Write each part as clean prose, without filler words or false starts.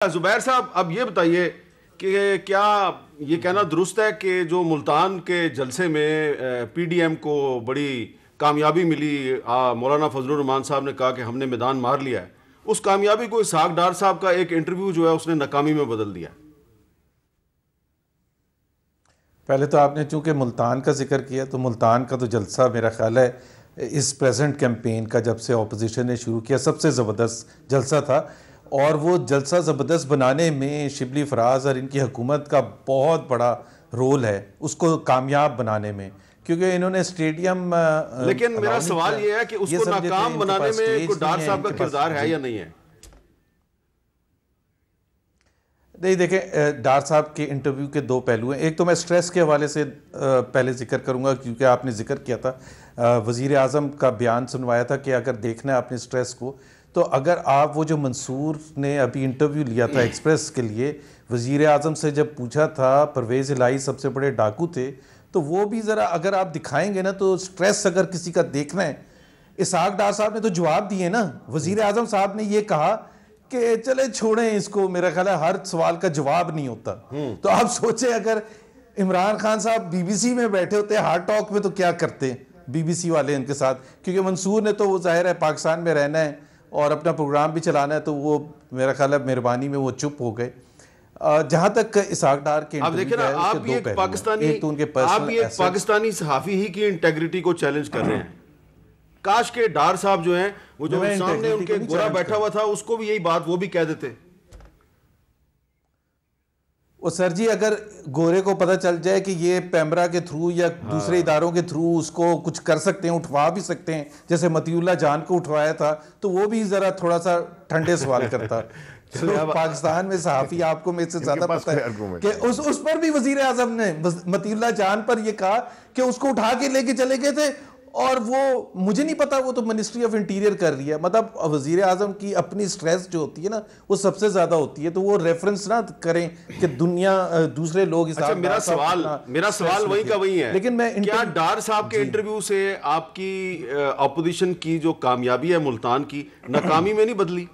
زبیر صاحب اب یہ بتائیے کہ کیا یہ کہنا درست ہے کہ جو ملتان کے جلسے میں پی ڈی ایم کو بڑی کامیابی ملی، مولانا فضل الرحمان صاحب نے کہا کہ ہم نے میدان مار لیا ہے، اس کامیابی کو اسحاق ڈار صاحب کا ایک انٹرویو جو ہے اس نے ناکامی میں بدل دیا؟ پہلے تو آپ نے چونکہ ملتان کا ذکر کیا تو ملتان کا تو جلسہ میرا خیال ہے اس پریزنٹ کیمپین کا جب سے اپوزیشن نے شروع کیا سب سے زبردست جلسہ تھا، اور وہ جلسہ زبردست بنانے میں شبلی فراز اور ان کی حکومت کا بہت بڑا رول ہے اس کو کامیاب بنانے میں، کیونکہ انہوں نے اسٹیڈیم لیکن میرا سوال یہ ہے کہ اس کو ناکام بنانے میں کوئی ڈار صاحب کا کردار ہے یا نہیں ہے؟ نہیں دیکھیں، ڈار صاحب کے انٹرویو کے دو پہلو ہیں. ایک تو میں سٹریس کے حوالے سے پہلے ذکر کروں گا، کیونکہ آپ نے ذکر کیا تھا، وزیر اعظم کا بیان سنوایا تھا کہ اگر دیکھنا ہے آپ نے سٹریس کو، تو اگر آپ وہ جو منصور نے ابھی انٹرویو لیا تھا ایکسپریس کے لیے، وزیر اعظم سے جب پوچھا تھا پرویز الہی سب سے بڑے ڈاکو تھے، تو وہ بھی ذرا اگر آپ دکھائیں گے نا تو سٹریس اگر کسی کا دیکھنا ہے، اسحاق ڈار صاحب نے تو جواب دیے نا. وزیر اعظم صاحب نے یہ کہا کہ چلے چھوڑیں اس کو، میرا خیال ہے ہر سوال کا جواب نہیں ہوتا. تو آپ سوچیں اگر عمران خان صاحب بی بی سی میں بیٹھے ہوتے ہارٹ ٹاک میں تو کیا کرتے بی بی سی والے ان کے ساتھ، کیونکہ منصور نے تو وہ ظاہر ہے پاکستان میں رہنا ہے اور اپنا پروگرام بھی چلانا ہے، تو وہ میرا خیال ہے مہربانی میں وہ چپ ہو گئے. جہاں تک اسحاق ڈار کے انٹرویو ہے، آپ یہ ایک پاکستانی صحافی ہی کی انٹیگریٹی کو چیلنج کر رہے ہیں. کاش کے ڈار صاحب جو ہیں وہ جو سامنے ان کے گورا بیٹھا ہوا تھا اس کو بھی یہی بات وہ بھی کہہ دیتے. وہ سر جی اگر گورے کو پتہ چل جائے کہ یہ پیمرا کے تھرو یا دوسرے اداروں کے تھرو اس کو کچھ کر سکتے ہیں، اٹھوا بھی سکتے ہیں، جیسے مطیع اللہ جان کو اٹھوایا تھا، تو وہ بھی ذرا تھوڑا سا ٹھنڈے سوال کرتا. پاکستان میں صحافی آپ کو میرے سے زیادہ پتہ ہے کہ اس پر بھی وزیر اعظم نے مطیع اللہ جان پر یہ کہا کہ اس کو اٹھا کے لے کے چلے گئے تھے، اور وہ مجھے نہیں پتا، وہ تو منسٹری آف انٹیریئر کر رہی ہے. مطلب وزیر اعظم کی اپنی سٹریس جو ہوتی ہے نا وہ سب سے زیادہ ہوتی ہے، تو وہ ریفرنس نہ کریں کہ دنیا دوسرے لوگ. اچھا میرا سوال وہی کا وہی ہے، لیکن کیا ڈار صاحب کے انٹرویو سے آپ کی اپوزیشن کی جو کامیابی ہے ملتان کی ناکامی میں نہیں بدلی؟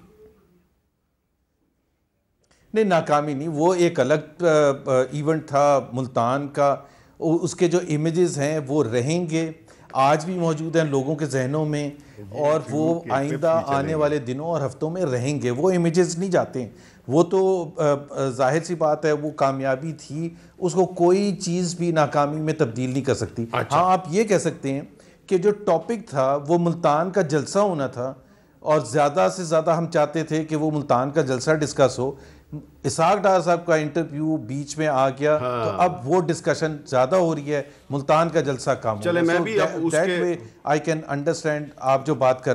نہیں، ناکامی نہیں، وہ ایک الگ ایونٹ تھا ملتان کا. اس کے جو امیجز ہیں وہ رہیں گے، آج بھی موجود ہیں لوگوں کے ذہنوں میں، اور وہ آئندہ آنے والے دنوں اور ہفتوں میں رہیں گے. وہ امیجز نہیں جاتے ہیں. وہ تو ظاہر سی بات ہے وہ کامیابی تھی، اس کو کوئی چیز بھی ناکامی میں تبدیل نہیں کر سکتی. ہاں آپ یہ کہہ سکتے ہیں کہ جو ٹاپک تھا وہ ملتان کا جلسہ ہونا تھا، اور زیادہ سے زیادہ ہم چاہتے تھے کہ وہ ملتان کا جلسہ ڈسکس ہو. اسحاق ڈار صاحب کا انٹرویو بیچ میں آ گیا تو اب وہ ڈسکشن زیادہ ہو رہی ہے، ملتان کا جلسہ کام ہو رہا ہے. چلے میں بھی اب اس کے آئی کین انڈرسٹینڈ آپ جو بات کر رہے ہیں.